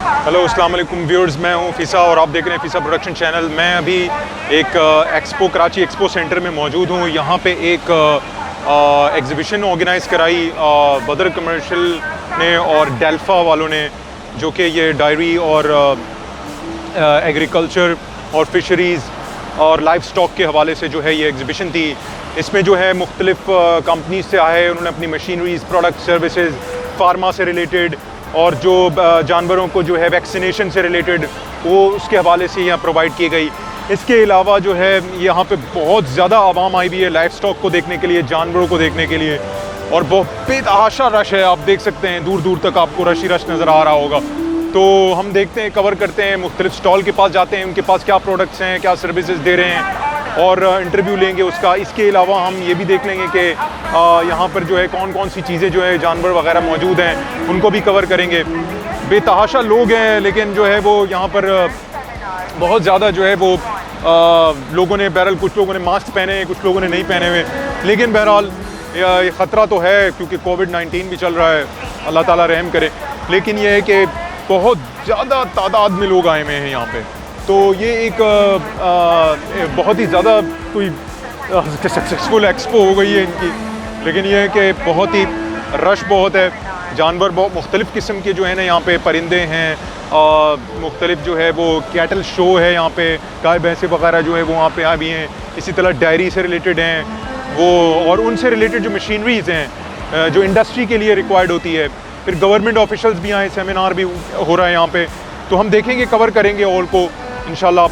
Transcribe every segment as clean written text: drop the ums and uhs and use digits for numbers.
Hello अस्सलाम वालेकुम viewers, मैं हूं फ़ीसा और आप देख रहे हैं फ़ीसा प्रोडक्शन चैनल। मैं अभी एक कराची एक्सपो सेंटर में मौजूद हूं। यहां पे एक एग्ज़िबिशन ऑर्गेनाइज़ कराई बदर कमर्शियल ने और डाल्फा वालों ने, जो कि ये डायरी और एग्रीकल्चर और फिशरीज़ और लाइव स्टॉक के हवाले से जो है ये एग्ज़िबिशन थी। इसमें जो है मुख्तलिफ कंपनीज से आए, उन्होंने अपनी मशीनरीज़, प्रोडक्ट, सर्विसेज, फार्मा से रिलेटेड और जो जानवरों को जो है वैक्सीनेशन से रिलेटेड वो उसके हवाले से यहाँ प्रोवाइड की गई। इसके अलावा जो है यहाँ पे बहुत ज़्यादा आवाम आई भी है लाइव स्टॉक को देखने के लिए, जानवरों को देखने के लिए, और बहुत बेतहाशा रश है। आप देख सकते हैं दूर दूर तक आपको रश ही रश नज़र आ रहा होगा। तो हम देखते हैं, कवर करते हैं, मुख्तलिफ स्टॉल के पास जाते हैं, उनके पास क्या प्रोडक्ट्स हैं, क्या सर्विसेज दे रहे हैं, और इंटरव्यू लेंगे उसका। इसके अलावा हम ये भी देख लेंगे कि यहाँ पर जो है कौन कौन सी चीज़ें जो है जानवर वगैरह मौजूद हैं, उनको भी कवर करेंगे। बेतहाशा लोग हैं, लेकिन जो है वो यहाँ पर बहुत ज़्यादा जो है वो लोगों ने बहरहाल, कुछ लोगों ने मास्क पहने हैं, कुछ लोगों ने नहीं पहने हुए, लेकिन बहरहाल ये ख़तरा तो है क्योंकि कोविड-19 भी चल रहा है, अल्लाह ताला रहम करे। लेकिन ये है कि बहुत ज़्यादा तादाद में लोग आए हुए हैं यहाँ पे, तो ये एक बहुत ही ज़्यादा कोई सक्सेसफुल एक्सपो हो गई है इनकी। लेकिन ये है कि बहुत ही रश बहुत है, जानवर बहुत मुख्तलिफ़ किस्म के जो है ना यहाँ पे परिंदे हैं, मुख्तलिफ जो है वो कैटल शो है यहाँ पे, गाय भैंसे वगैरह जो है वो वहाँ पे आ भी हैं। इसी तरह डायरी से रिलेटेड हैं वो, और उनसे रिलेटेड जो मशीनरीज़ हैं जो इंडस्ट्री के लिए रिक्वायर्ड होती है। फिर गवर्नमेंट ऑफिशल्स भी आए, सेमिनार भी हो रहा है यहाँ पे, तो हम देखेंगे, कवर करेंगे ऑल को इंशाल्लाह।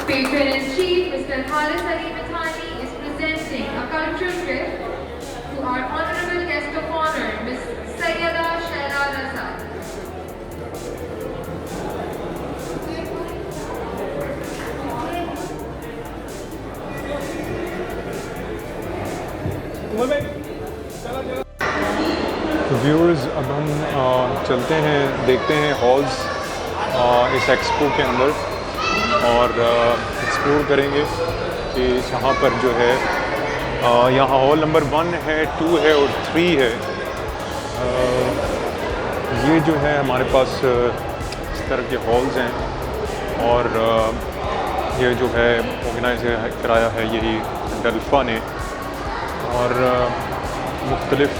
Patron-in-Chief Mr. is presenting a cultural gift to our honorable guest of honor, Miss Shehla Raza. Viewers, अब हम चलते हैं, देखते हैं हॉल्स इस एक्सपो के अंदर, और एक्सप्लोर करेंगे कि यहाँ पर जो है यहाँ हॉल नंबर 1 है, 2 है और 3 है। ये जो है हमारे पास इस तरह के हॉल्स हैं, और ये जो है ऑर्गेनाइज कराया है यही डाल्फा ने, और मुख्तलिफ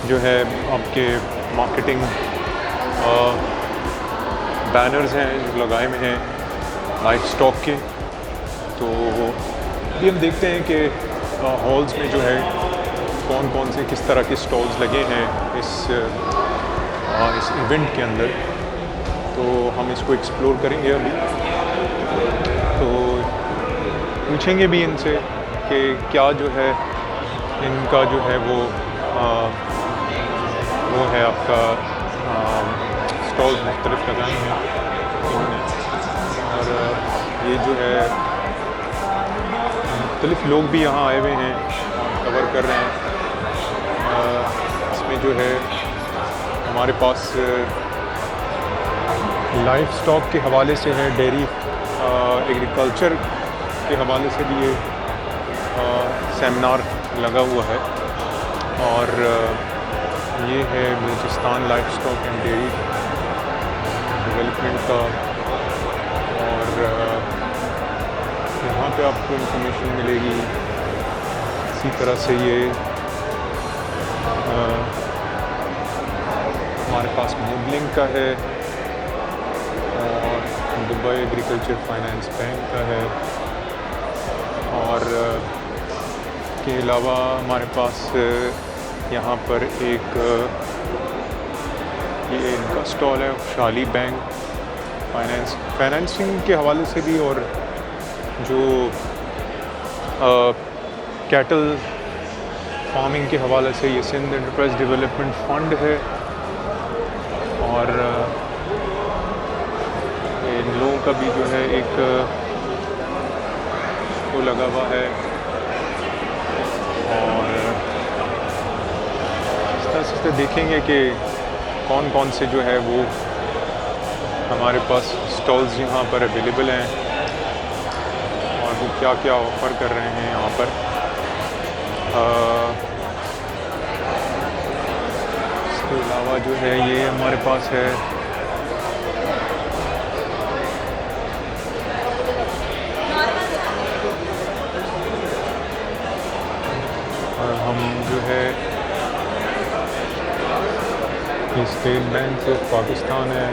जो है आपके मार्केटिंग बैनर्स हैं जो लगाए हुए हैं लाइव स्टॉक के। तो अभी हम देखते हैं कि हॉल्स में जो है कौन कौन से किस तरह के स्टॉल्स लगे हैं इस इवेंट के अंदर, तो हम इसको एक्सप्लोर करेंगे अभी। तो पूछेंगे भी इनसे कि क्या जो है इनका जो है वो है आपका स्टॉल्स मुख्तलिफ लगाए हैं इन्होंने, और ये जो है मुख्तलिफ लोग भी यहाँ आए हुए हैं, कवर कर रहे हैं। इसमें जो है हमारे पास लाइव स्टॉक के हवाले से है, डेयरी एग्रीकल्चर के हवाले से भी ये सेमिनार लगा हुआ है और ये है Balochistan livestock and dairy development का। और यहाँ पे आपको इंफॉर्मेशन मिलेगी। इसी तरह से ये हमारे पास मोडलिंग का है और दुबई एग्रीकल्चर फाइनेंस बैंक का है। और के अलावा हमारे पास यहाँ पर एक ये इनका स्टॉल है शाली बैंक फाइनेंसिंग के हवाले से भी, और जो कैटल फार्मिंग के हवाले से ये सिंध एंटरप्राइज डेवलपमेंट फंड है। और इन लोगों का भी जो है एक वो लगा हुआ है। और इस तरह से देखेंगे कि कौन कौन से जो है वो हमारे पास स्टॉल्स यहाँ पर अवेलेबल हैं और वो क्या क्या ऑफ़र कर रहे हैं यहाँ पर। इसके अलावा जो है ये हमारे पास है और हम जो है ये स्टेट बैंक ऑफ पाकिस्तान है।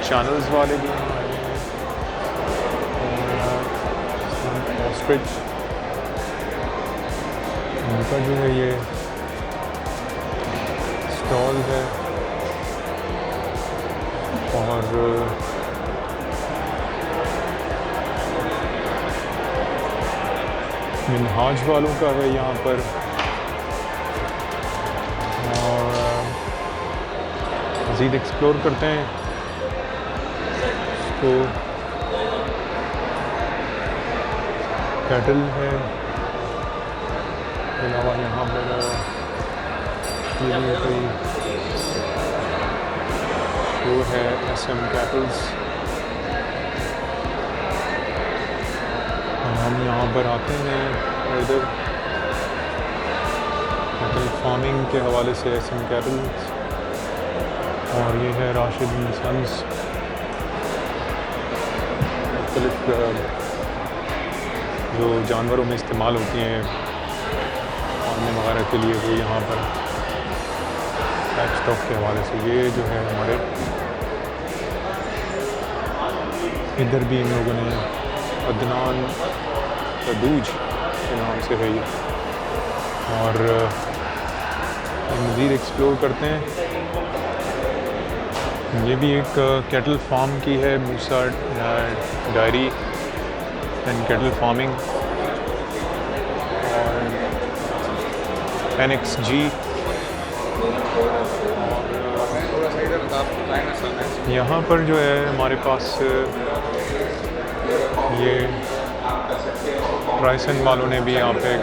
चैनल्स वाले भी हैं और ऑस्ट्रिच उनका जो है ये स्टॉल है। और मिनहाज वालों का है यहाँ पर। और मज़ीद एक्सप्लोर करते हैं तो कैटल है। इसके अलावा यहाँ पर ये कोई वो है SM कैटल्स। हम यहाँ पर आते हैं इधर कैटल फार्मिंग के हवाले से SM कैटल्स। और ये है राशिद एंड सन्स जो जानवरों में इस्तेमाल होती हैं फार्मिंग वगैरह के लिए, वो यहाँ पर लाइवस्टॉक के हवाले से। ये जो है हमारे इधर भी इन लोगों ने अदनान तदूज के नाम से है ये। और मज़ीद एक्सप्लोर करते हैं। ये भी एक कैटल फार्म की है, मूसा डायरी एंड कैटल फार्मिंग। और NXG यहाँ पर जो है हमारे पास ये ट्राइसन वालों ने भी यहाँ पे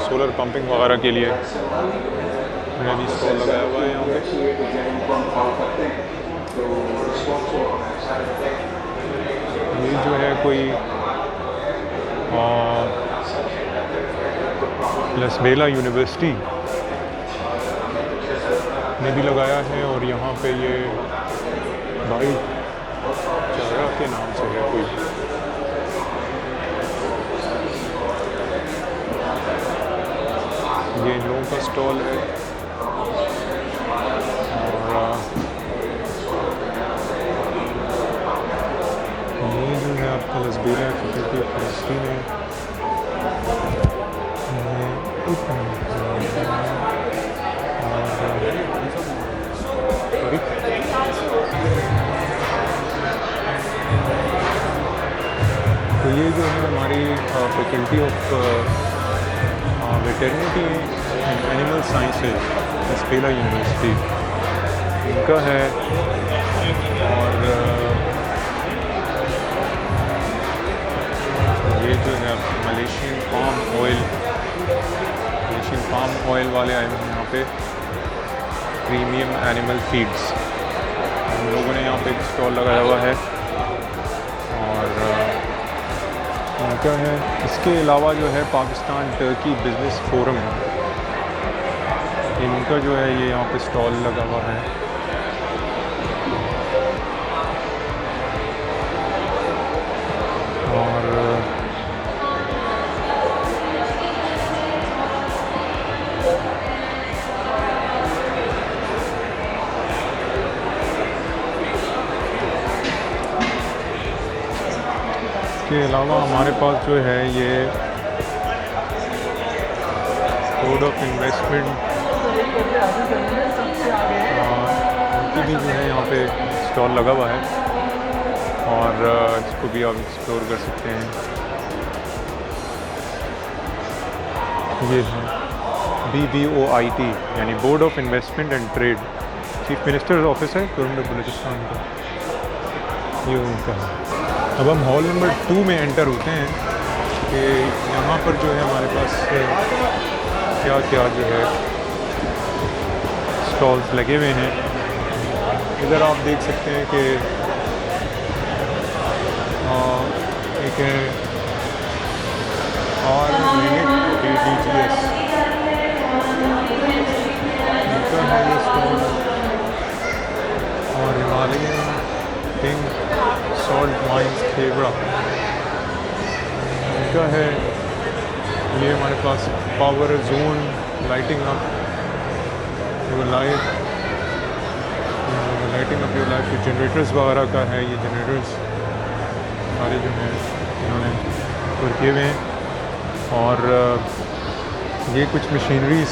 सोलर पंपिंग वगैरह के लिए उन्हें भी स्टॉल लगाया हुआ है यहाँ पे। ये जो है कोई लसबेला यूनिवर्सिटी ने भी लगाया है। और यहाँ पे ये भाई चारा के नाम से है कोई। ये इन लोगों का स्टॉल है। और ये जो है आपका लसबेला फैकल्टी ऑफ हिस्ट्री में तो ये जो है हमारी faculty of veterinary and animal sciences Lasbela university इनका है। और ये जो है मलेशियन पाम ऑयल वाले आए हैं यहाँ पे। Premium animal feeds. हम लोगों ने यहाँ पे एक स्टॉल लगाया हुआ है और इनका है। इसके अलावा जो है पाकिस्तान टर्की बिज़नेस फोरम, इनका जो है ये यहाँ पे स्टॉल लगा हुआ है। और इसके अलावा हमारे पास जो है ये बोर्ड ऑफ इन्वेस्टमेंट उनकी भी जो है यहाँ पे स्टॉल लगा हुआ है और इसको भी आप एक्सप्लोर कर सकते हैं। ये है BBOIT यानी board of investment and trade, chief minister office है गवर्नमेंट बलूचिस्तान का, ये उनका है। अब हम हॉल नंबर 2 में एंटर होते हैं कि यहाँ पर जो है हमारे पास क्या क्या जो है स्टॉल्स लगे हुए हैं। इधर आप देख सकते हैं कि एक है RADGS, इनका है ये स्टॉल, और हिमालयन पिंक सॉल्ट माइंस खेबड़ा, इनका है। ये हमारे पास power zone lighting up your life, lighting up your life, ये जनरेटर्स वगैरह का है। ये जनरेटर्स सारे जो हैं इन्होंने ऊपर किए हुए हैं। और ये कुछ machineries,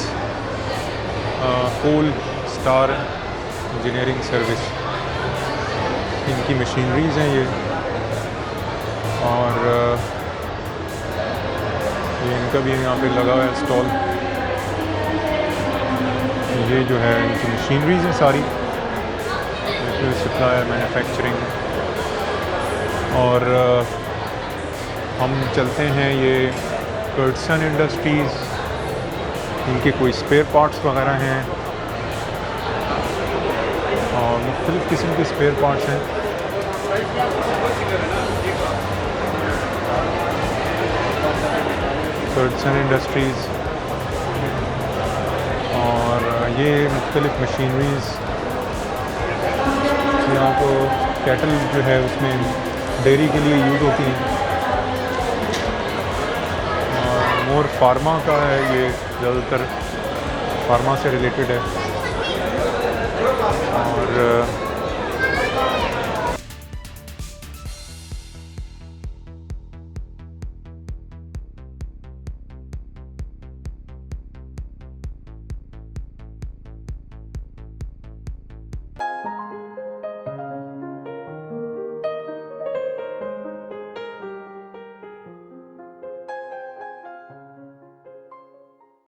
pole star engineering service, इनकी मशीनरीज हैं ये। और ये इनका भी यहाँ पे लगा हुआ है स्टॉल। ये जो है इनकी मशीनरीज हैं सारी, सप्लाई मैन्युफैक्चरिंग। और हम चलते हैं ये कर्टसन इंडस्ट्रीज़, इनके कोई स्पेयर पार्ट्स वगैरह हैं और मुख्तलिफ़ किस्म के स्पेयर पार्ट्स हैं। कर्टसन इंडस्ट्रीज़, और ये मुख्तलिफ़ मशीनरीज़ यहाँ को कैटल जो है उसमें डेयरी के लिए यूज़ होती हैं। और मोर फार्मा का है, ये ज़्यादातर फार्मा से रिलेटेड है। और